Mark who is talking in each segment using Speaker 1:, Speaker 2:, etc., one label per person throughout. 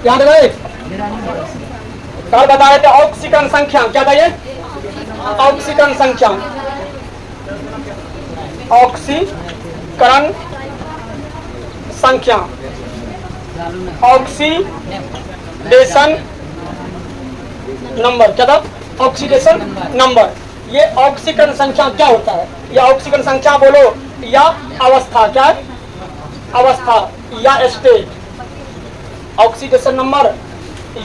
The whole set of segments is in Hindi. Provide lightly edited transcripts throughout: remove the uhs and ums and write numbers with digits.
Speaker 1: क्या बताए? कल बताए थे ऑक्सीकरण संख्या, क्या था ये? ऑक्सीकरण संख्या, ऑक्सीकरण संख्या, ऑक्सीडेशन नंबर, क्या था? Oxidation number. ये ऑक्सीकरण संख्या क्या होता है? या ऑक्सीकरण संख्या बोलो या अवस्था, क्या है? अवस्था या स्टेट। ऑक्सीडेशन नंबर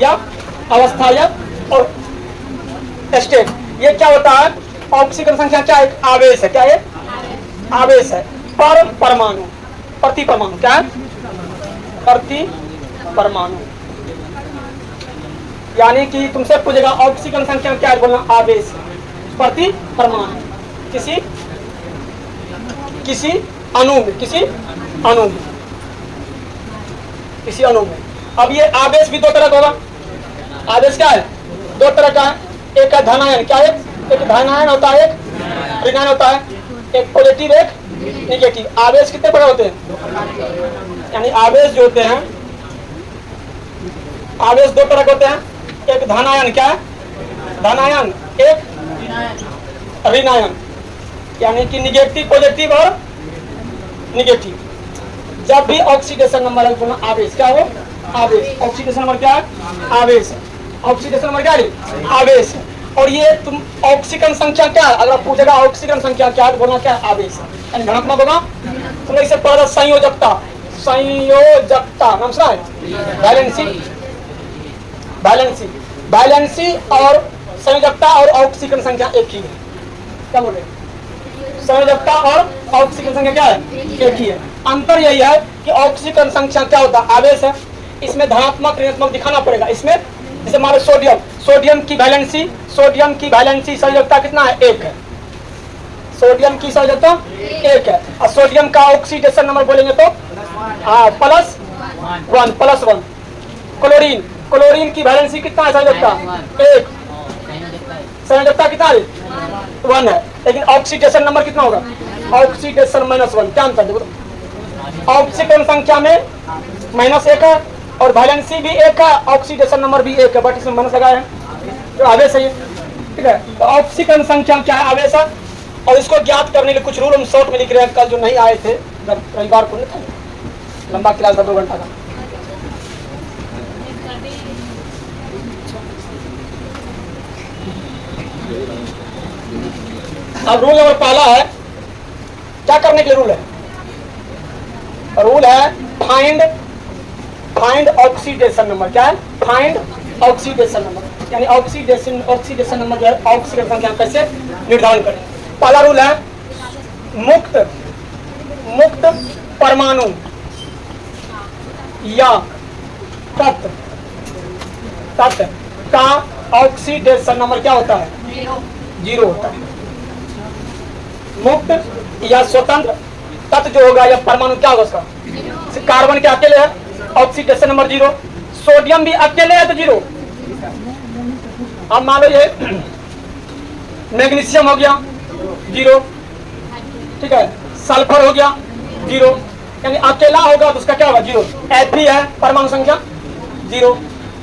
Speaker 1: या अवस्था या और स्टेट, ये क्या होता है? ऑक्सीकरण संख्या क्या है? आवेश है। क्या है? आवेश है पर परमाणु, प्रति परमाणु, क्या है? प्रति परमाणु। यानी कि तुमसे पूछेगा ऑक्सीकरण संख्या क्या है, बोलना आवेश प्रति परमाणु किसी अणु में, किसी अणु में। अब ये आवेश भी दो तरह का होगा। आवेश क्या है? दो तरह का है। एक है धनायन, क्या है? एक धनायन होता है, एक ऋणायन होता है, एक पॉजिटिव एक नेगेटिव। आवेश कितने प्रकार होते हैं? यानी आवेश जो होते हैं, आवेश दो तरह के होते हैं। एक धनायन, क्या है? धनायन, एक ऋणायन, यानी कि निगेटिव पॉजिटिव और निगेटिव। जब भी ऑक्सीडेशन नंबर है बोलना आवेश, क्या हो? आवेश। ऑक्सीडेशन नंबर क्या है? आवेश। ऑक्सीडेशन नंबर क्या है? आवेश। और ये तुम ऑक्सीकरण संख्या क्या है, अगर पूछेगा ऑक्सीकरण संख्या क्या है, बोलना क्या है? आवेश। यानी धनात्मक होगा। तो इससे पहले संयोजकता, संयोजकता नाम सुना है? वैलेंसी, वैलेंसी, वैलेंसी और संयोजकता और ऑक्सीकरण संख्या एक ही है। क्या बोले? संयोजकता और ऑक्सीकरण संख्या क्या है? एक ही है। अंतर यही है कि ऑक्सीकरण संख्या क्या होता है? आवेश है। इसमें धनात्मक ऋणात्मक दिखाना पड़ेगा। इसमें जैसे मान लो सोडियम, सोडियम की वैलेंसी संयोजकता कितना है? एक है। सोडियम की संयोजकता एक है। और सोडियम का ऑक्सीडेशन नंबर बोलेंगे तो +1। क्लोरीन, क्लोरीन की वैलेंसी कितना है? संयोजकता एक, संयोजकता कितना है? 1 है। लेकिन ऑक्सीडेशन नंबर कितना होगा? ऑक्सीडेशन -1। क्या अंतर देखो? ऑक्सीकरण संख्या में -1 है और वैलेंसी भी एक है, ऑक्सीडेशन नंबर भी एक है, बट इसमें माइनस लगाया है तो आवेश है ये। ठीक है, तो ऑक्सीकरण संख्या क्या है? आवेश है। और इसको ज्ञात करने के कुछ रूल हम शॉर्ट में लिख रहे हैं। कल जो नहीं आए थे, रविवार को नहीं था, लंबा क्लास था 2 घंटा का। अब रूल नंबर पहला है, क्या करने के लिए रूल है? रूल है फाइंड ऑक्सीडेशन नंबर। क्या है? Find oxidation number. यानी ऑक्सीडेशन नंबर जो है ऑक्सीकरण संख्या कैसे निर्धारण करें। पहला रूल है मुक्त परमाणु या तत्व का ऑक्सीडेशन नंबर क्या होता है? 0 होता है। मुक्त या स्वतंत्र तत्व जो होगा या परमाणु क्या होगा उसका? कार्बन के अकेले है, ऑक्सीडेशन नंबर 0। सोडियम भी अकेले है तो 0। अब मान लो ये मैग्नीशियम हो गया 0, ठीक है, सल्फर हो गया 0, यानी अकेला होगा तो उसका क्या होगा? 0। Fe है, परमाणु संख्या 0।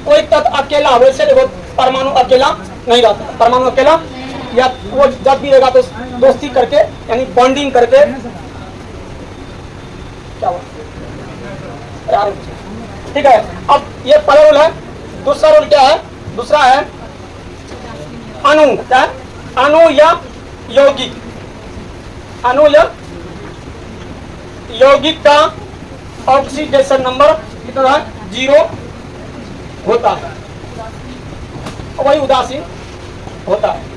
Speaker 1: कोई तत्व अकेला वैसे देखो परमाणु अकेला नहीं रहता। परमाणु अकेला या वो जब भी रहेगा तो दोस्ती करके यानी बॉन्डिंग करके क्या हुआ? ठीक है, अब ये पहला रूल है। दूसरा रूल क्या है? दूसरा है अणु। क्या है? अणु या यौगिक, अणु या यौगिक का ऑक्सीडेशन नंबर कितना है? 0 होता है, वही उदासीन होता है।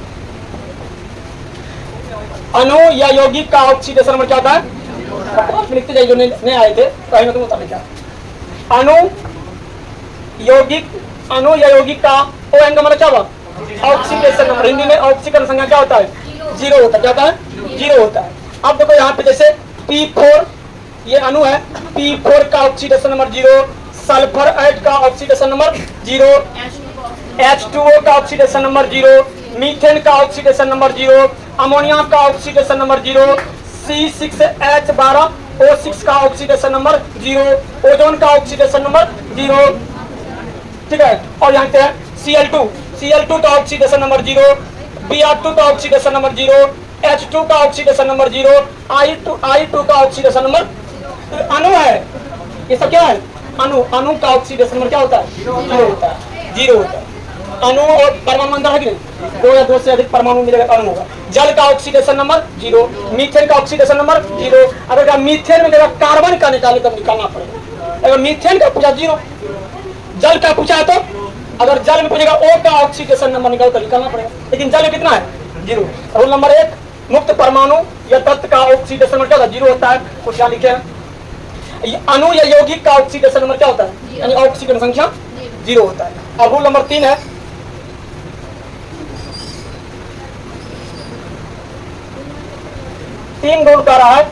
Speaker 1: अणु या यौगिक का ऑक्सीडेशन नंबर क्या होता है? लिखते जाइए जो नहीं आए थे, कहीं ना तुम बताने क्या। अणु या यौगिक का ओ एन का मतलब क्या हुआ? Oxidation number. हिंदी में ऑक्सीकरण संख्या क्या होता है? 0 होता है। क्या होता है? 0 होता है। अब देखो यहाँ पे जैसे P4 ये अणु है, P4 का ऑक्सीडेशन नंबर 0, सल्फर आइड का ऑक्सीडेशन नंबर 0, H2O का ऑक्सीडेशन नंबर 0, मीथेन का ऑक्सीडेशन नंबर 0, अमोनिया का ऑक्सीडेशन नंबर 0, C6H12O6 का ऑक्सीडेशन नंबर 0, ओजोन का ऑक्सीडेशन नंबर 0, ठीक है। और यहाँ पे Cl2 का ऑक्सीडेशन नंबर 0, Br2 का ऑक्सीडेशन नंबर 0, H2 का ऑक्सीडेशन नंबर 0, I2 का ऑक्सीडेशन नंबर। अणु है ये सब, क्या है अणु का ऑक्सीडेशन नंबर क्या होता है? 0 होता है, 0 होता है। अणु और परमाणु अंदर है कि नहीं? 2 या 2 से अधिक परमाणु मिलेगा अणु होगा। जल का ऑक्सीडेशन नंबर 0, मीथेन का ऑक्सीडेशन नंबर 0। अगर मीथेन में जगह कार्बन का निकाले तब निकालना पड़ेगा। अगर मीथेन का पूछा 0, जल का पूछा है तो अगर जल में पूछेगा O का ऑक्सीडेशन नंबर निकाल कर निकालना पड़ेगा, लेकिन जल में कितना है? 0। रूल नंबर 1, मुक्त परमाणु या तत्व का ऑक्सीडेशन नंबर क्या होता है? 0 होता है। कुछ यहाँ लिखे हैं अणु या यौगिक का ऑक्सीडेशन नंबर क्या होता है? यानी ऑक्सीजन संख्या 0 होता है। और रूल नंबर 3 है, तीन रूल का रहा है।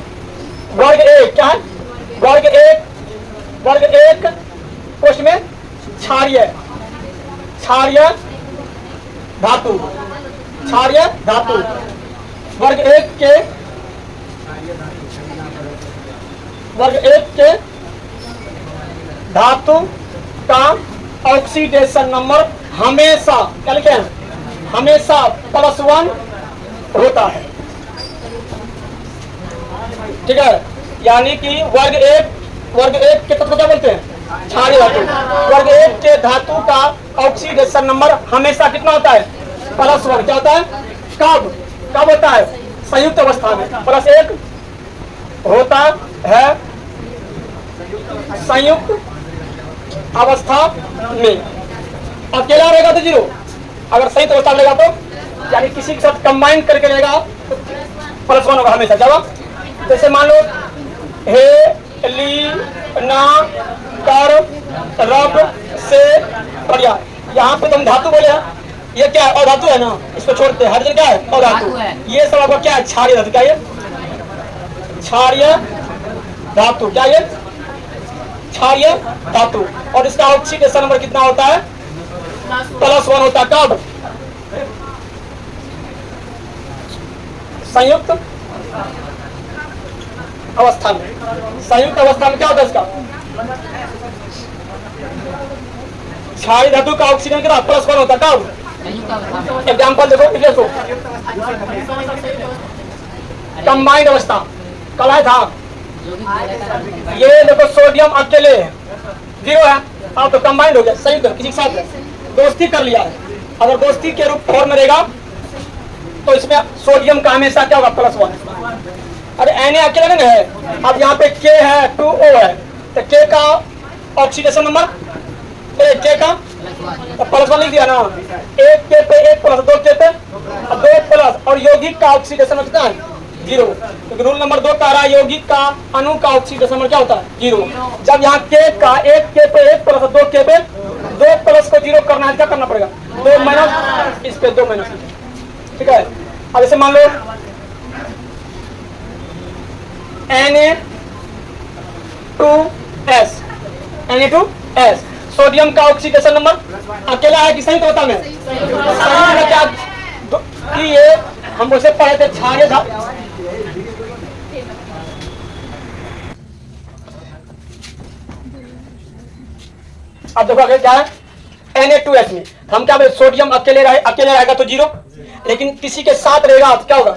Speaker 1: वर्ग 1 क्या है? वर्ग एक कोष्ठ में क्षारीय धातु, वर्ग 1 के धातु का ऑक्सीडेशन नंबर हमेशा क्या लिखे हैं? हमेशा +1 होता है, ठीक है। यानी कि वर्ग एक के तत्व क्या बोलते हैं? क्षारीय धातु। वर्ग 1 के धातु का ऑक्सीडेशन नंबर हमेशा कितना होता है? +1। क्या होता है? कब होता है? संयुक्त अवस्था में +1 होता है, संयुक्त अवस्था में। अकेला रहेगा तो 0, अगर संयुक्त अवस्था रहेगा तो यानी किसी के साथ कंबाइन करके रहेगा तो +1 होगा हमेशा। जवाब जैसे मान लो हे ली ना कर रब से बढ़िया, यहाँ पे तुम धातु बोले हैं, ये क्या है? अधातु है ना, इसको छोड़ते हैं। हाइड्रोजन क्या है? अधातु। ये सब आपका क्या है? क्षारीय धातु। क्या ये? क्षारीय धातु। क्या ये? क्षारीय धातु। और इसका ऑक्सीडेशन नंबर कितना होता है? +1 होता है। कब? संयुक्त अवस्था में। संयुक्त अवस्था में क्या होता है इसका? क्षारीय धातु का ऑक्सीजन कितना? +1 होता है। कब? एग्जाम्पल देखो, कंबाइंड अवस्था कल है था, ये देखो सोडियम अकेले 0 है, अब तो कंबाइंड हो गया, संयुक्त किसी के साथ दोस्ती कर लिया है। अगर दोस्ती के रूप फॉर्म में रहेगा तो इसमें सोडियम का हमेशा क्या होगा? +1। अरे Na अकेला नहीं है, अब यहाँ पे K है, 2O है, तो K का ऑक्सीडेशन नंबर K का +1 लिख दिया ना। 1 K पे 1 +, 2 K पे 2 प्लस, और यौगिक का ऑक्सीडेशन कितना है? 0। तो रूल नंबर 2 कह रहा है यौगिक का अणु का ऑक्सीडेशन नंबर क्या होता है? 0। जब यहाँ K का 1 K पे 1 +, 2 K पे 2 प्लस को 0 करना है, क्या करना पड़ेगा? 2 माइनस, इस पे 2 माइनस, ठीक है। अब ऐसे मान लो Na2S, सोडियम का ऑक्सीडेशन नंबर अकेला है कि संयुक्त अवस्था में? संयुक्त में क्या कि ये हम उसे पढ़े थे क्षारीय धातु। अब देखो आगे क्या है? Na2S में हम क्या बोले? सोडियम अकेले रहेगा तो 0, लेकिन किसी के साथ रहेगा तो क्या होगा?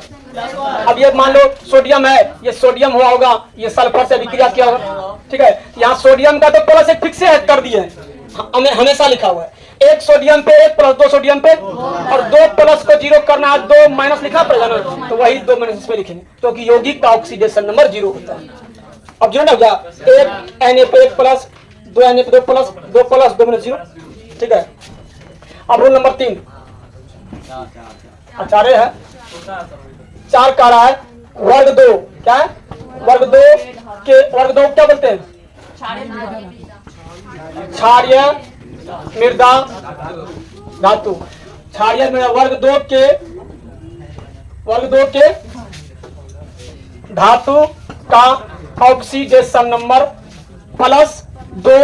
Speaker 1: अब ये मान लो सोडियम है, ये सोडियम हुआ होगा, ये सल्फर से विक्रिया किया होगा, ठीक है। यहाँ सोडियम का तो +1 फिक्स कर दिए, हमें हमेशा लिखा हुआ है। 1 सोडियम पे 1 +, 2 सोडियम पे, और 2 प्लस को 0 करना है, 2 माइनस लिखना पड़ेगा ना, तो वही 2 माइनस इस पे लिखेंगे, क्योंकि तो यौगिक का ऑक्सीडेशन नंबर 0 होता है। अब 0 ना हो गया, 1 Na पे 1 +, 2 Na पे 2 +, 2 माइनस 0, ठीक है। अब रूल नंबर 3 आचार्य है 4 कह रहा है वर्ग 2 क्या है? वर्ग 2 क्या बोलते हैं? क्षारीय मृदा धातु। क्षारीय मृदा वर्ग 2 के धातु का ऑक्सीडेशन नंबर +2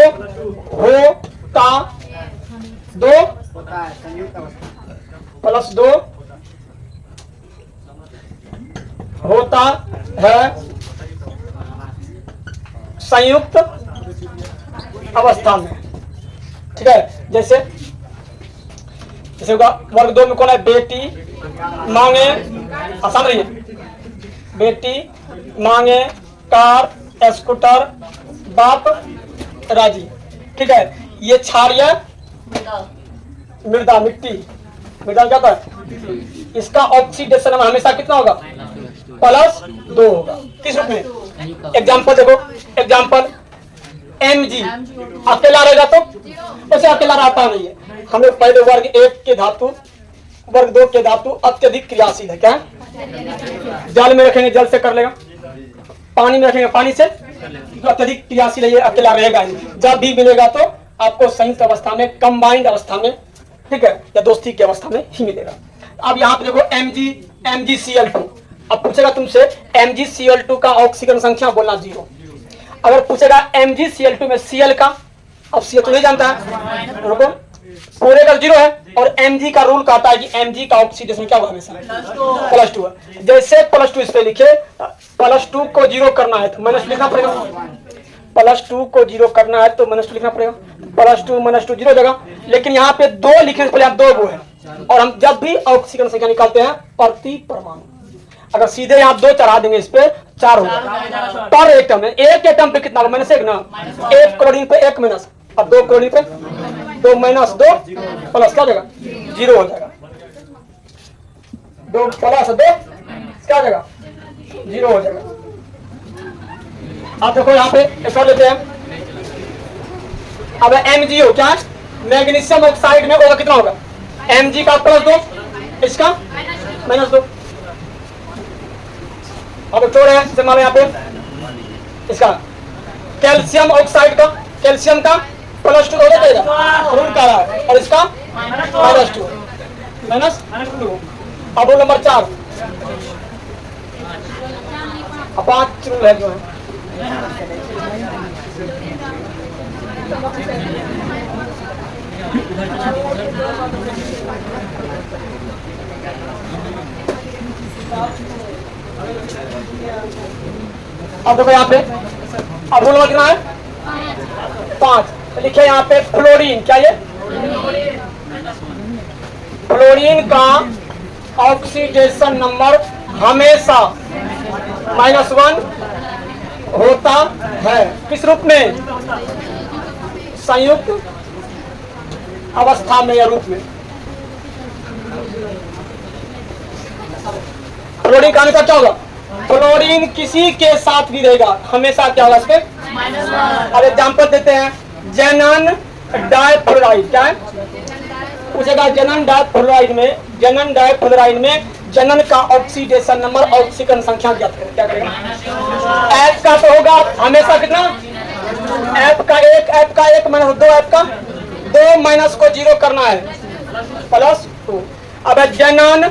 Speaker 1: होता है संयुक्त अवस्था में, ठीक है। जैसे जैसे होगा वर्ग 2 में कौन है? बेटी मांगे, आसान रही है, बेटी मांगे कार स्कूटर बाप राजी। ठीक है। ये क्षारीय मृदा मिट्टी, मृदा क्या होता है? इसका ऑक्सीडेशन हमेशा कितना होगा? +2 होगा। किस रूप में? एग्जाम्पल देखो, एग्जाम्पल Mg अकेला रहेगा तो उसे अकेला रहता नहीं है। हम लोग पहले वर्ग 1 के धातु, वर्ग 2 के धातु अत्यधिक क्रियाशील है। क्या? जल में रखेंगे जल से कर लेगा, पानी में रखेंगे पानी से, अत्यधिक क्रियाशील है, ये अकेला रहेगा नहीं। जब भी मिलेगा तो आपको संयुक्त अवस्था में, कंबाइंड अवस्था में, ठीक है, या दोस्ती की अवस्था में ही मिलेगा। अब यहाँ पे देखो MgCl2। अब पूछेगा तुमसे MgCl2 का ऑक्सीजन संख्या, बोलना 0। अगर पूछेगा MgCl2 में Cl का, अब Cl तो नहीं जानता है, रुको, पूरे का 0 है, और Mg का रूल कहता है कि Mg का ऑक्सीडेशन क्या होगा? हमेशा +2 है। जैसे +2 इस पे लिखे, +2 को 0 करना है तो माइनस लिखना पड़ेगा, +2 को 0 करना है तो -2 लिखना पड़ेगा, +2 -2 0 जगह। लेकिन यहाँ पे 2 लिखने से पहले आप 2 गो है, और हम जब भी ऑक्सीजन संख्या निकालते हैं प्रति परमाणु, अगर सीधे यहाँ 2 चढ़ा देंगे इस पे 4 होगा पर एटम है। एक एटम पे कितना होगा? -1 ना, 1 क्लोरीन पे 1 माइनस, और 2 क्लोरीन पे 2 - 2 प्लस क्या जगह? 0 हो जाएगा। 2 + 2 क्या जगह? 0 हो जाएगा। आप देखो यहाँ पे एक और लेते हैं। अब MgO क्या है? मैग्नीशियम ऑक्साइड में होगा कितना होगा? Mg का +2, इसका -2। अब जोड़ है, जैसे मान लो यहाँ पे इसका कैल्शियम ऑक्साइड का, कैल्शियम का +2 हो जाएगा, रूल का रहा है, और इसका -2। अब रूल नंबर 4, अब 5 रूल है जो है। अब देखो यहाँ पे, अब रूल कितना है? 5। लिखे यहाँ पे फ्लोरीन, क्या ये? फ्लोरीन का ऑक्सीडेशन नंबर हमेशा -1 होता है। किस रूप में? संयुक्त अवस्था में या रूप में। फ्लोरीन का अनुपात क्या होगा? फ्लोरीन किसी के साथ भी रहेगा, हमेशा क्या होगा इसके? अब एग्जाम्पल देते हैं, जेनन डाइफ्लोराइड, क्या है? पूछेगा जनन डाइफ्लोराइड में, जनन डाइफ्लोराइड में जनन का ऑक्सीडेशन नंबर, ऑक्सीजन संख्या ज्ञात करें। क्या करेगा? F का तो होगा हमेशा कितना? F का 1, F का 1 - 2, F का 2 माइनस को 0 करना है, +2। अब जनन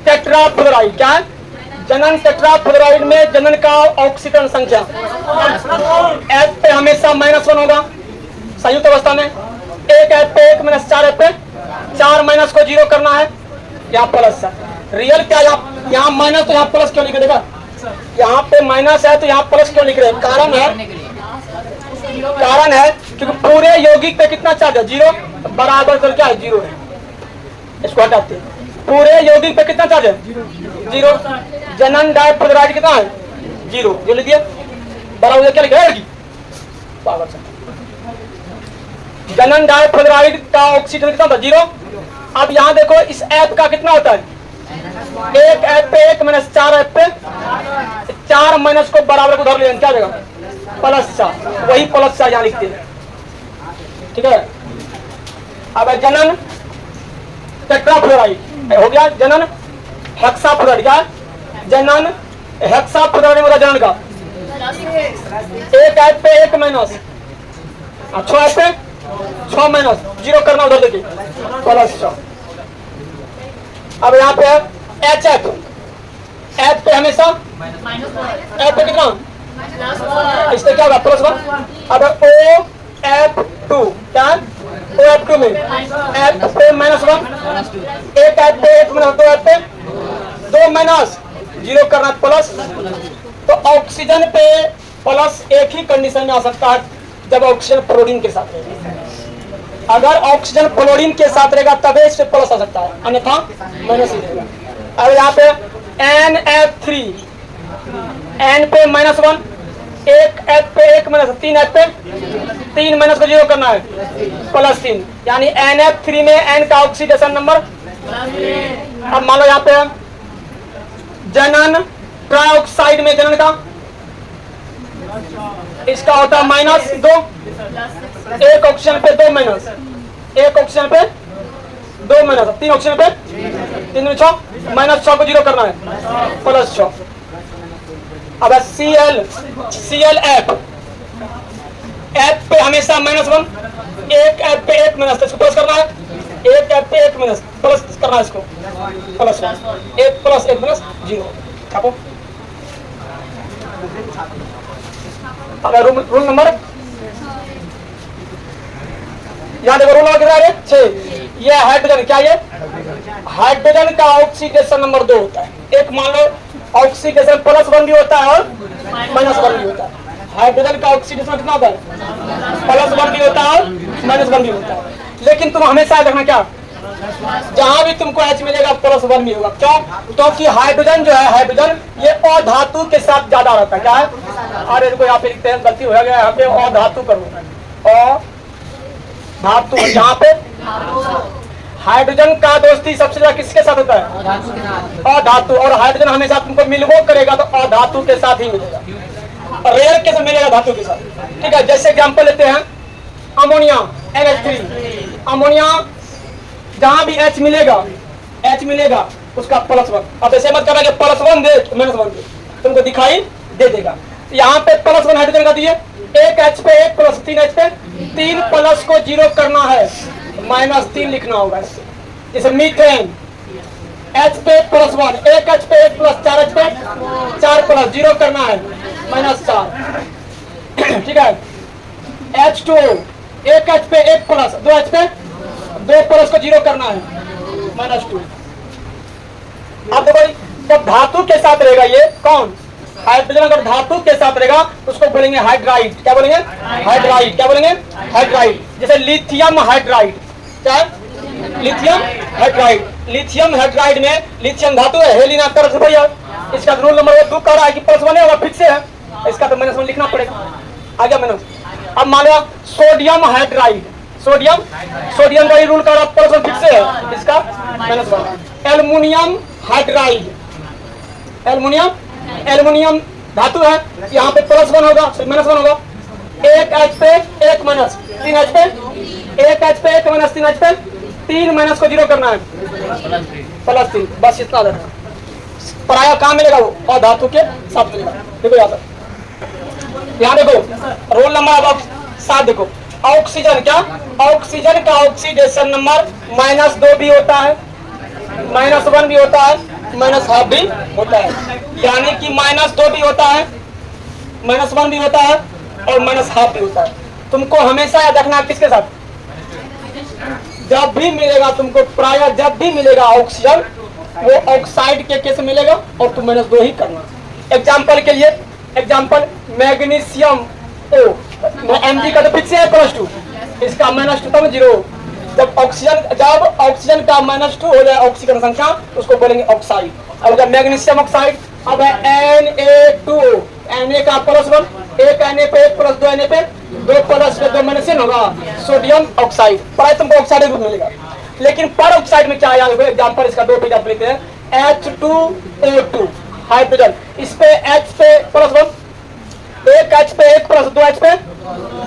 Speaker 1: टेट्राफ्लोराइड, क्या है? जनन टेट्राफ्लोराइड में जनन का ऑक्सीजन संख्या F पे हमेशा -1 होगा संयुक्त अवस्था में। 1 F पे 1 - 4 F पे 4 माइनस को 0 करना है, यहाँ प्लस है। रियल क्या? यहाँ माइनस तो यहाँ प्लस क्यों लिख देगा? यहाँ पे माइनस है तो यहाँ प्लस क्यों लिख रहे हैं? कारण है क्योंकि पूरे यौगिक पे कितना चार्ज है? 0 बराबर कर क्या है? 0 है। इसको हटाते हैं, पूरे यौगिक पे कितना चार्ज है? 0। जनन डाइफ्लोराइड कितना है? 0। जो लिख दिया बराबर क्या लिखा है? जनन डाइफ्लोराइड का ऑक्सीजन कितना था? 0। अब यहाँ देखो इस F का कितना होता है? 1 F पे 1 - 4 F पे 4 माइनस को बराबर को धर लें, क्या देगा? +4। वही +4 यहाँ लिखते हैं, ठीक है। अब जनन टेट्राफ्लोराइड हो गया, जनन हेक्साफ्लोराइड, क्या? जनन हेक्साफ्लोराइड होगा जनन का 1 F पे 1 माइनस, 6 F पे 6 माइनस 0 करना उधर देखिए, +6। अब यहाँ पे HF, F पे हमेशा F पे कितना? इससे क्या होगा? +1। अब OF2, क्या है? OF2 में F पे -1, 1 F पे 1 - 2 F पे 2 माइनस 0 करना प्लस। तो ऑक्सीजन पे +1 ही कंडीशन में आ सकता है, जब ऑक्सीजन फ्लोरीन के साथ रहेगा। अगर ऑक्सीजन क्लोरीन के साथ रहेगा तबे इस पे प्लस आ सकता है, अन्यथा माइनस ही रहेगा। अब यहाँ पे NF3, N पे -1, एक F पे 1 माइनस, 3 F पे 3 माइनस को 0 करना है, +3, यानी NF3 में N का ऑक्सीडेशन नंबर। अब मान लो यहाँ पे जनन ट्राइऑक्साइड में जनन का इसका होता है -2, एक ऑक्सीजन पे 2 माइनस, एक ऑक्सीजन पे 2 माइनस, 3 ऑक्सीजन पे 3 में 6, -6 को 0 करना है, +6। अब ClF, F पे हमेशा -1, एक F पे 1 माइनस, इसको प्लस करना है, एक F पे 1 माइनस प्लस करना है, इसको प्लस 1, 1 + 1 - 0 छापो। अब रूल नंबर, यहाँ देखो रूल नंबर कितना है, 6। ये हाइड्रोजन, क्या ये हाइड्रोजन का ऑक्सीडेशन नंबर 2 होता है। एक मान लो ऑक्सीडेशन +1 भी होता है और -1 भी होता है। हाइड्रोजन का ऑक्सीडेशन कितना होता है, +1 भी होता है और -1 भी होता है। लेकिन तुम हमेशा देखना क्या, जहां भी तुमको H मिलेगा +1 भी होगा। क्यों? क्योंकि हाइड्रोजन जो है, हाइड्रोजन ये अधातु के साथ ज्यादा रहता है। क्या है, अरे देखो यहाँ पे लिखते हैं, गलती हो गया, यहाँ पे अधातु करो, अधातु। यहाँ पे हाइड्रोजन का दोस्ती सबसे ज्यादा किसके साथ होता है, अधातु। और हाइड्रोजन हमेशा तुमको मिलबो करेगा तो अधातु के साथ ही मिलेगा, रेयर के साथ मिलेगा धातु के साथ। ठीक है, जैसे एग्जांपल लेते हैं अमोनिया NH3, अमोनिया जहां भी H मिलेगा उसका +1। अब ऐसे मत करना कि +1 दे -1 दे, तुमको दिखाई दे देगा। यहाँ पे +1 हाइड्रोजन का दिए, एक H पे 1 + 3 H पे 3 प्लस को 0 करना है, -3 लिखना होगा। जैसे मीथेन H पे +1, एक H पे 1 + 4 H पे 4 + 0 करना है, -4। ठीक है, H2O, एक H पे 1 + 2 H पे 2 प्लस को 0 करना है, -2। अब देखो जब धातु के साथ रहेगा, ये कौन हाइड्रोजन अगर धातु के साथ रहेगा उसको बोलेंगे हाइड्राइड। क्या बोलेंगे, हाइड्राइड। क्या बोलेंगे, हाइड्राइड। जैसे लिथियम हाइड्राइड, क्या है, लिथियम हाइड्राइड। लिथियम हाइड्राइड में लिथियम धातु है, हेलिना तरफ भैया, इसका रूल नंबर 2 कह रहा है कि +1 होगा, फिक्स है, इसका तो -1 लिखना पड़ेगा, आ गया -। अब मान लो सोडियम हाइड्राइड, सोडियम का ही रूल का +1 फिक्स है, इसका -1। एल्युमिनियम हाइड्राइड, एल्युमिनियम धातु है, यहाँ पे +1 होगा, -1 होगा। एक H पे 1 माइनस, 3 H पे, एक H पे 1 माइनस 3 H पे 3 माइनस को 0 करना है, +3। बस इतना देना, पराया कहाँ मिलेगा, वो और धातु के साथ मिलेगा। देखो यहाँ देखो रोल नंबर अब 7 देखो, ऑक्सीजन, क्या ऑक्सीजन का ऑक्सीडेशन नंबर -2 भी होता है, -1 भी होता है, -½ भी होता है। यानी कि -2 भी होता है, -1 भी होता है और -½ भी होता है। तुमको हमेशा याद रखना किसके साथ, जब भी मिलेगा तुमको, प्राय जब भी मिलेगा ऑक्सीजन, वो ऑक्साइड के केस मिलेगा और तुम -2 ही करना। एग्जाम्पल के लिए, एग्जाम्पल मैग्नीशियम O, Mg का तो फिक्स है +2, इसका -2 तब 0। जब ऑक्सीजन का -2 हो जाए ऑक्सीजन संख्या, उसको बोलेंगे ऑक्साइड। अब जब मैग्नीशियम ऑक्साइड, अब है Na2O, Na का +1, एक Na पे 1 + 2 Na पे 2 प्लस पे 2 माइनस होगा, सोडियम ऑक्साइड। प्राय तुमको ऑक्साइड रूप मिलेगा। लेकिन पर ऑक्साइड में क्या है, एग्जाम्पल इसका 2 एग्जाम्पल लेते हैं। H2O2 हाइड्रोजन, इस पे H पे +1, एक H पे 1 + 2 H पे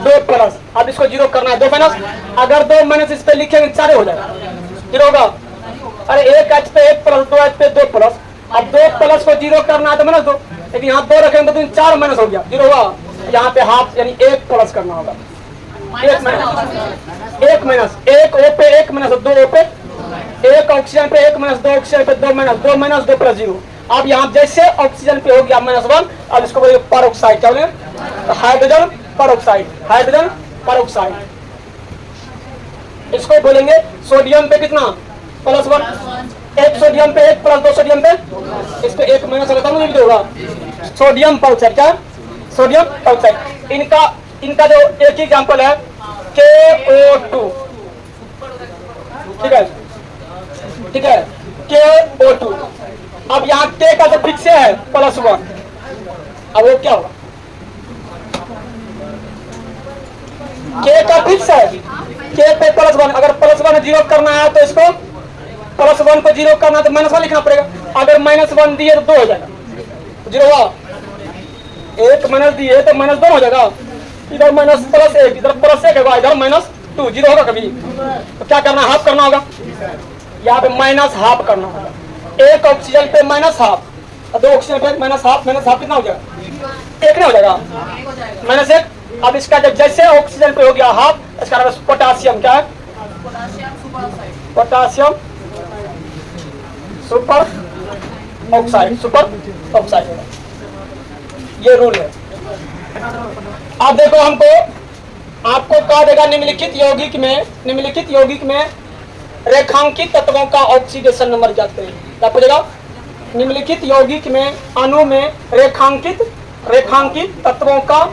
Speaker 1: 2 प्लस। अब इसको 0 करना है, 2 माइनस, अगर 2 माइनस इस पे लिखेंगे 4 हो जाएगा, 0 होगा। अरे एक H पे 1 + 2 H पे 2 प्लस, अब 2 प्लस को 0 करना है तो -2, लेकिन यहाँ 2 रखेंगे तो 4 माइनस हो गया, 0 होगा। यहाँ पे हाफ यानी 1 प्लस करना होगा, 1 माइनस, 1 O पे 1 माइनस 2 O पे, एक ऑक्सीजन पे 1 माइनस 2 ऑक्सीजन पे 2 माइनस 2 माइनस 2 + 0। अब यहाँ जैसे ऑक्सीजन पे हो गया -1, अब इसको बोलेंगे परऑक्साइड। क्या बोलेंगे, हाइड्रोजन परऑक्साइड, हाइड्रोजन परऑक्साइड। इसको बोलेंगे सोडियम पे कितना, +1, एक सोडियम पे 1 + 2 सोडियम पे, इस पे 1 माइनस होगा तब नहीं होगा, सोडियम परऑक्साइड। क्या, सोडियम परऑक्साइड। इनका जो एक ही एग्जांपल है KO2, ठीक है, ठीक है, KO2। अब यहाँ K का जो फिक्स है +1, अब वो क्या होगा? K का फिक्स है, K पे +1, अगर +1 जीरो करना है तो इसको +1 को जीरो करना है तो -1 लिखना पड़ेगा। अगर -1 दिए तो 2 हो जाएगा, जीरो हुआ। 1 माइनस दिए तो -2 हो जाएगा, इधर -+1, इधर +1 होगा, इधर -2, जीरो होगा कभी? तो क्या करना है? हाफ करना होगा, यहाँ पे -½ करना होगा। एक ऑक्सीजन पे -½ और 2 ऑक्सीजन पे -½ कितना हो जाएगा? 1 नहीं हो जाएगा, -1। अब इसका जब जैसे ऑक्सीजन पे हो गया हाफ, इसका नाम पोटासियम, क्या है? Potassium super oxide, super oxide, ये रूल है। अब देखो हमको आपको कहा देगा निम्नलिखित यौगिक में रेखांकित तत्वों का ऑक्सीडेशन नंबर ज्ञात करें। क्या पूछेगा? निम्नलिखित यौगिक में अणु में रेखांकित तत्वों का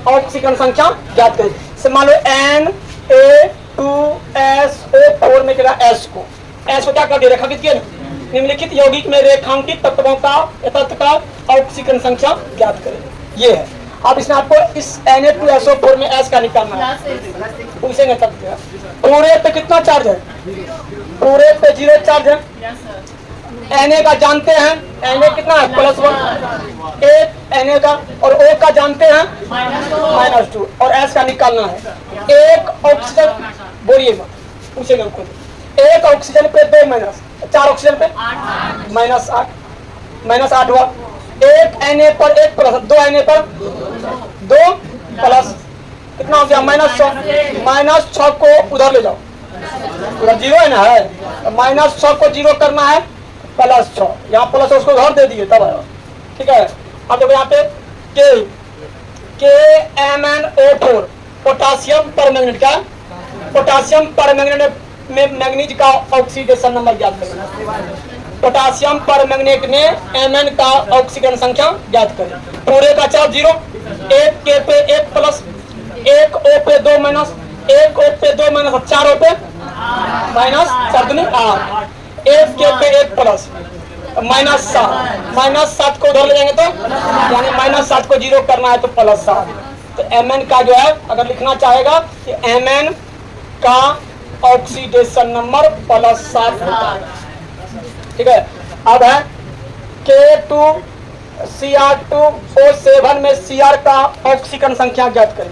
Speaker 1: ऑक्सीकरण संख्या ज्ञात करें। जैसे मान लो Na2SO4 में क्या S को क्या कर दिया? रेखांकित किया ना। निम्नलिखित यौगिक में रेखांकित तत्वों का ऑक्सीकरण संख्या ज्ञात करें, ये है। अब इसमें आपको इस Na2SO4 में S का निकालना है। पूछेंगे तब पूरे पे कितना चार्ज है? पूरे पे 0 चार्ज है। Na का जानते हैं, Na कितना है? +1, एक Na का, और O का जानते हैं -2, और S का निकालना है। एक ऑक्सीजन, बोलिए पूछेंगे हमको, एक ऑक्सीजन पे 2 माइनस, 4 ऑक्सीजन पे -8 हुआ। एक Na पर 1 प्लस, 2 Na पर 2 प्लस, कितना हो गया? -6 को उधर ले जाओ, उधर 0 है ना, है -6 को 0 करना है, +6, यहाँ प्लस उसको घर दे दिए तब आया, ठीक है। अब देखो यहाँ पे KMnO4 पोटासियम परमैंगनेट, क्या? पोटासियम परमैंगनेट में मैग्नीज का ऑक्सीडेशन नंबर ज्ञात करें। पोटासियम परमैंगनेट में Mn का ऑक्सीकरण संख्या ज्ञात करें। पूरे का चार्ज 0, एक K पे 1 प्लस, एक O पे 2 माइनस, एक O पे 2 माइनस, 4 O पे -4 दूनी 8, एक K पे 1 प्लस, -7 को उधर ले जाएंगे तो यानी -7 को 0 करना है तो +7। तो Mn का जो है अगर लिखना चाहेगा कि Mn का ऑक्सीडेशन नंबर +7 होता है, ठीक है। अब है K2Cr2O7 में Cr का ऑक्सीकरण संख्या ज्ञात करें।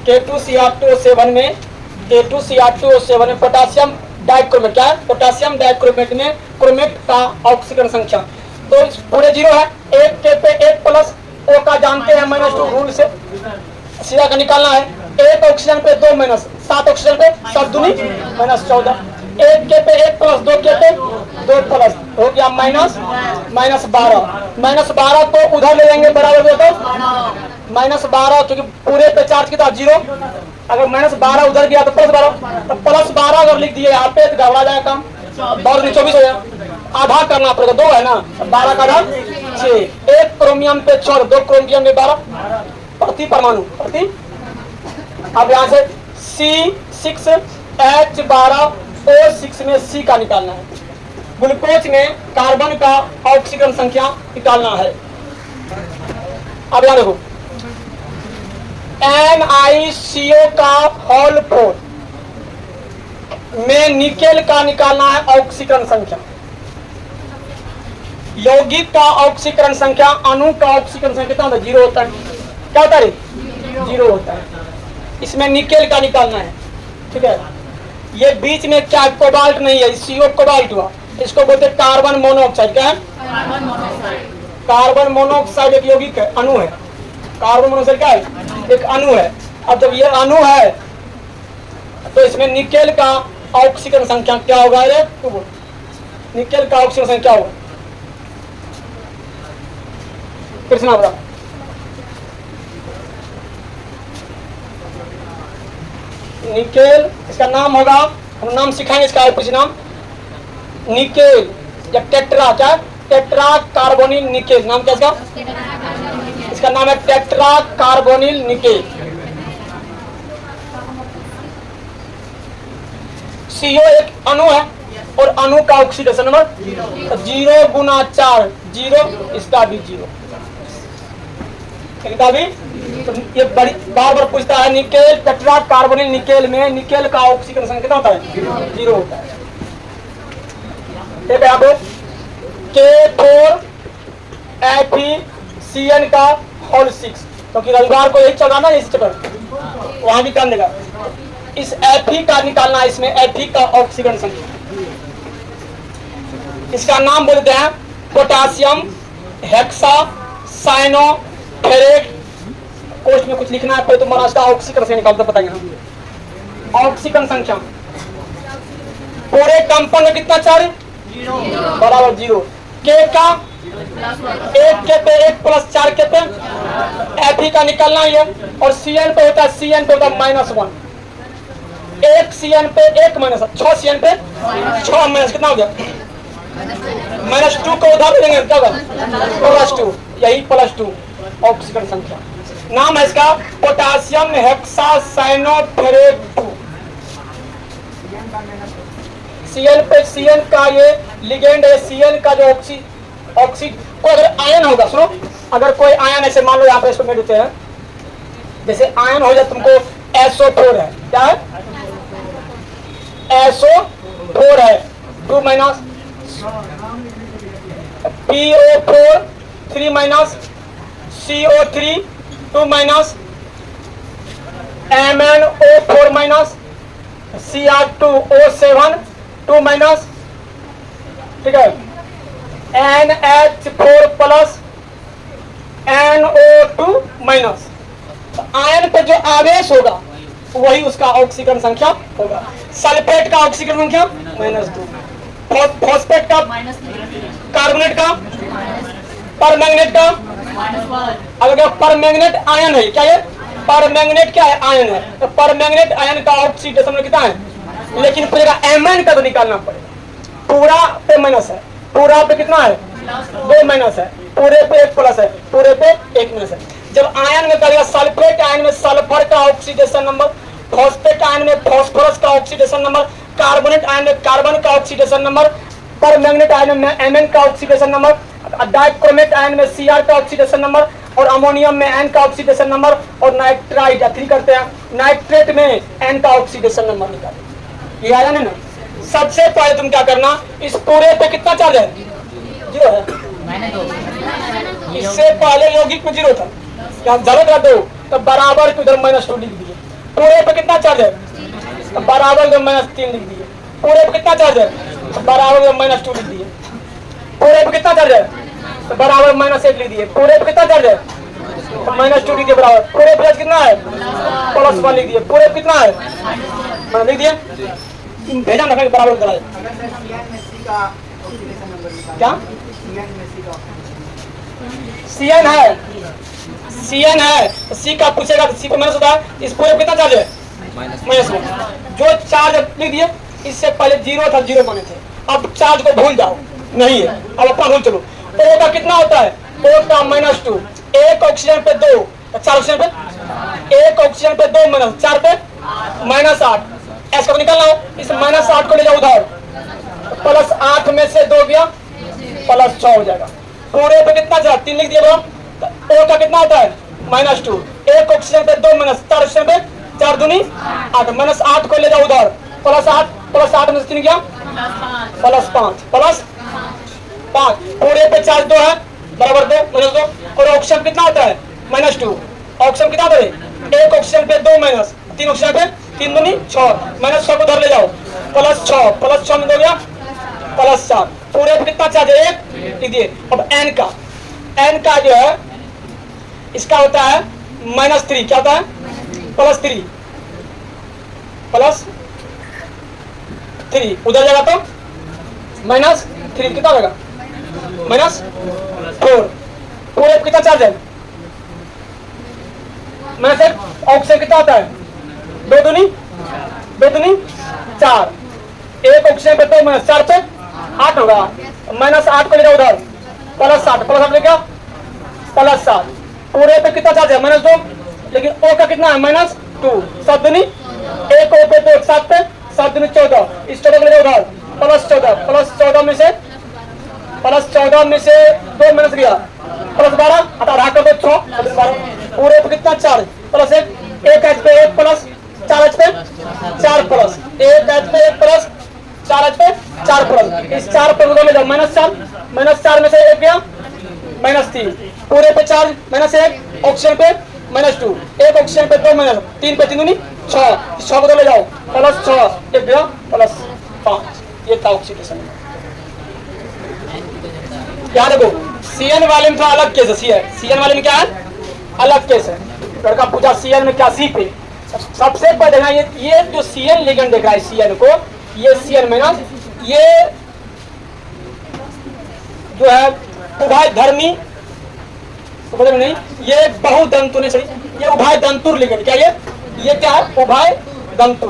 Speaker 1: K2Cr2O7 में पोटासियम डाइक्रोमेट, क्या है? पोटासियम डाइक्रोमेट में क्रोमेट का ऑक्सीकरण संख्या तो पूरे 0 है। एक K पे 1 प्लस, O का जानते हैं -2 रूल से, सीधा का निकालना है। एक ऑक्सीजन पे 2 माइनस, 7 ऑक्सीजन पे 7 दूनी -14, एक K पे 1 प्लस, 2 K पे 2 प्लस, हो गया -12 को उधर ले जाएंगे बराबर हो तो -12, क्योंकि पूरे पे चार्ज कितना 0, अगर -12 उधर गया तो +12, तो +12 अगर लिख दिए यहाँ पे तो गड़बड़ा जाएगा काम, 24 हो जाएगा, आधा करना पड़ेगा, 2 है ना, 12 का आधा 6, एक क्रोमियम पे 6, 2 क्रोमियम में 12 प्रति परमाणु प्रति। अब यहाँ से C6H12O6 में C का निकालना है। ग्लूकोज में कार्बन का ऑक्सीकरण संख्या निकालना है। अब यहाँ देखो NiCO का होल 4 में निकेल का निकालना है ऑक्सीकरण संख्या। यौगिक का ऑक्सीकरण संख्या, अणु का ऑक्सीकरण संख्या कितना होता है? 0 होता है। क्या होता है? 0 होता है। इसमें निकेल का निकालना है, ठीक है। ये बीच में क्या कोबाल्ट नहीं है, CO कोबाल्ट हुआ, इसको बोलते हैं कार्बन मोनोऑक्साइड। क्या है? कार्बन मोनोऑक्साइड एक यौगिक है, अणु है। कार्बन मोनोऑक्साइड क्या है? एक अणु है। अब जब ये अणु है तो इसमें निकेल का ऑक्सीकरण संख्या क्या होगा? निकेल का ऑक्सीकरण संख्या होगा, कृष्णा बता। निकेल, इसका नाम होगा, हम नाम सिखाएंगे इसका कुछ नाम, निकेल या टेट्रा, क्या टेट्रा कार्बोनिल निकेल, नाम क्या इसका? इसका नाम है टेट्रा कार्बोनिल निकेल। CO एक अणु है और अणु का ऑक्सीडेशन नंबर 0 गुना 4 0, इसका भी 0, इसका भी। तो ये बड़ी बार बार पूछता है निकेल टेट्रा कार्बोनिल निकेल में निकेल का ऑक्सीडेशन कितना होता है? 0 होता है। ठीक है आप K4FeCN का होल 6, क्योंकि रविवार को यही चलाना है इस चक्कर, वहां भी कर देगा। इस Fe का निकालना, इसमें Fe का ऑक्सीजन संख्या, इसका नाम बोलते हैं पोटासियम हेक्सा साइनोफेरेट। कोष्ठ में कुछ लिखना है कोई तो महाराज का ऑक्सीजन से निकालते बताइए ना। ऑक्सीजन संख्या पूरे कंपाउंड में कितना चार्ज? बराबर 0। के का 1 के पे 1 प्लस 4 के पे Fe का निकालना ही है, और Cn पे होता है -1, 1 Cn पे 1 माइनस 6 Cn पे 6 माइनस कितना हो गया? -2 को उधर देंगे क्या होगा? +2, यही +2 ऑक्सीजन संख्या। नाम है इसका पोटासियम हेक्सा साइनोफेरेट 2। Cn पे Cn का ये लिगेंड है। Cn का जो ऑक्सीड को अगर आयन होगा, सुनो, अगर कोई आयन ऐसे मान लो यहाँ पे इसको में देते हैं, जैसे आयन हो जाए तुमको SO4 है, क्या है? SO4 है 2 minus PO4 3 minus CO3 2 minus MnO4 minus Cr2O7 2 minus, ठीक है, NH4 प्लस NO2 माइनस। तो आयन पे जो आवेश होगा वही उसका ऑक्सीजन संख्या होगा। सल्फेट का ऑक्सीजन संख्या -2, फॉस्फेट का, कार्बोनेट का, परमैंगनेट का, अगर परमैंगनेट आयन है, क्या है परमैंगनेट? क्या है? आयन है। तो परमैंगनेट आयन का ऑक्सीडेशन कितना है? लेकिन पूरा Mn का तो निकालना पड़ेगा। पूरा पे माइनस है, पूरा पे कितना है? 2 माइनस है, पूरे पे 1 प्लस है, पूरे पे 1 माइनस है। जब आयन में करेगा, सल्फेट आयन में सल्फर का ऑक्सीडेशन नंबर, फॉस्फेट आयन में फॉस्फोरस का ऑक्सीडेशन नंबर, कार्बोनेट आयन में कार्बन का ऑक्सीडेशन नंबर, परमैंगनेट आयन में Mn का ऑक्सीडेशन नंबर, डाइक्रोमेट आयन में Cr का ऑक्सीडेशन नंबर, और अमोनियम में N का ऑक्सीडेशन नंबर, और नाइट्राइड 3 करते हैं, नाइट्रेट में N का ऑक्सीडेशन नंबर निकालें। ये आया ना? सबसे पहले तुम क्या करना, इस पूरे पे कितना चार्ज है? 0 है। इससे पहले यौगिक में 0 था, यहाँ जरूरत रख दो तो बराबर के उधर -2 लिख दिए। पूरे पे कितना चार्ज है? तो बराबर उधर -3 लिख दिए। पूरे पे कितना चार्ज है? तो बराबर उधर -2 लिख दिए। पूरे पे कितना चार्ज है? तो बराबर -1 लिख दिए। पूरे पे कितना चार्ज है? तो -2 लिख दिए बराबर। पूरे पे कितना है? +1 लिख दिए। पूरे पे कितना है? लिख दिए, भेजा ना बराबर करा। क्या Cn है? Cn है तो C का पूछेगा तो C पे माइनस होता है। इस पूरे कितना चार्ज है? -1। जो चार्ज लिख दिए, इससे पहले 0 था, 0 माने थे। अब चार्ज को भूल जाओ, नहीं है, अब अपना भूल चलो। O का कितना होता है? O का -2, 1 ऑक्सीजन पे 2, 4 ऑक्सीजन पे 1 ऑक्सीजन पे 2 माइनस 4 पे -8। ऐसा निकालना हो, इस -8 को ले जाओ उधर, +8 में से 2 गया, +6 हो जाएगा। पूरे पे कितना चार्ज? 3 लिख दिया। O का कितना होता है? -2, 1 ऑक्सीजन पे 2 माइनस 4 ऑक्सीजन पे 4 दूनी 8, -8 को ले जाओ उधर, +8 में से 3 गया, +5 पूरे पे चार्ज 2 है, बराबर 2 -2। और ऑक्सीजन कितना होता है? -2। ऑक्सीजन कितना होता है? 1 ऑक्सीजन पे 2 माइनस 3 ऑक्सीजन पे 3 दूनी 6, -6 को उधर ले जाओ, +6 में 2 गया, +4। पूरे पे कितना चार्ज है? 1 लिख दिए। अब N का जो है इसका होता है -3, क्या होता है? +3 उधर जाएगा तो -3 कितना होगा? -4। पूरे पे कितना चार्ज है? -1। ऑक्सीजन कितना होता है? 2 दूनी 4, 1 ऑक्सीजन पे 2 माइनस 4 पे 8 होगा, -8 को ले जाओ उधर, +8 ले गया, +7। पूरे पे कितना चार्ज है -2, लेकिन O का कितना है -2, 7 दूनी 1 O पे 2, 7 पे 7 दूनी 14, इस 14 को ले जाओ उधर, +14 में से दो माइनस गया, +12 हटा रहा कर दो 6, 12 पूरे पे कितना चार्ज +1, 1 H पे 1 प्लस 4 H पे 4 प्लस 1 H पे 1 प्लस 4 H पे 4 प्लस, इस 4 पर ले जाओ -4 में से 1 गया -3, पूरे पे चार्ज -1, ऑक्सीजन पे -2, 1 ऑक्सीजन पे 2 माइनस 3 पे 3 दूनी 6, 6 को ले जाओ +6, 1 गया +5, ये था ऑक्सीडेशन। क्या देखो CN वाले में थोड़ा अलग केस है, CN वाले में क्या है अलग केस है, लड़का पूछा CN में क्या C पे, सबसे पहले देखना ये जो CN लिगेंड देख रहा है CN को, ये CN माइनस, ये जो है उभय धर्मी नहीं, ये बहुदंतु नहीं सही, ये उभय दंतुर लिगेंड, क्या ये क्या है उभय दंतुर,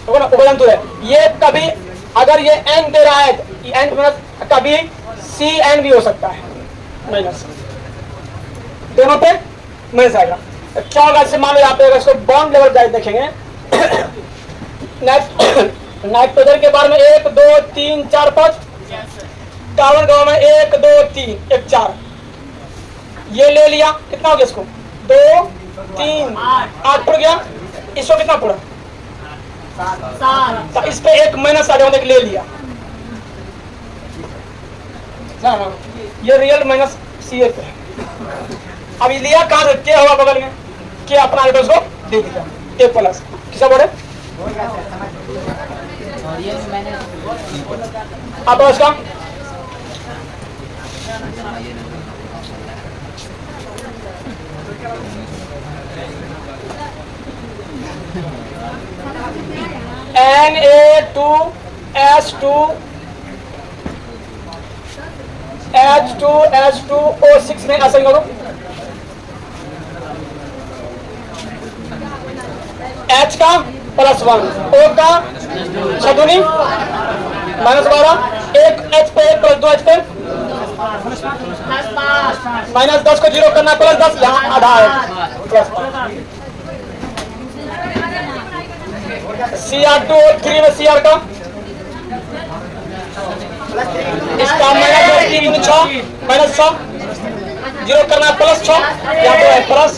Speaker 1: उभय दंतुर है। ये कभी अगर ये N दे रहा है N कभी CN भी हो सकता है माइनस, दोनों पे माइनस आएगा। क्या होगा इससे, मान लो यहाँ पे इसको बॉन्ड लेवल जाए देखेंगे नाइट्रोजन के बारे में 1 2 3 4 5, कार्बन के बारे में 1 2 3 1 4, ये ले लिया कितना हो गया इसको 2 3 8 पड़ गया, इसको कितना पड़ा 7, तो इस पे 1 माइनस आ जाओ, ले लिया ना, ये रियल माइनस CF है। अब लिया कहां से, क्या होगा बगल में, क्या अपना एड्रेस को दे दिया A प्लस, किसा बोले अब इसका Na2H2O6 में ऐसा करो, H का +1, O का 6 दूनी -12, 1 H पे 1 + 2 H पे -10 को 0 करना +10, यहाँ आधा है +5, Cr2O3 में Cr का इसका -6 0 करना +6, यहाँ पे है +3,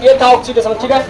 Speaker 1: ये था ऑक्सीडेशन, ठीक है।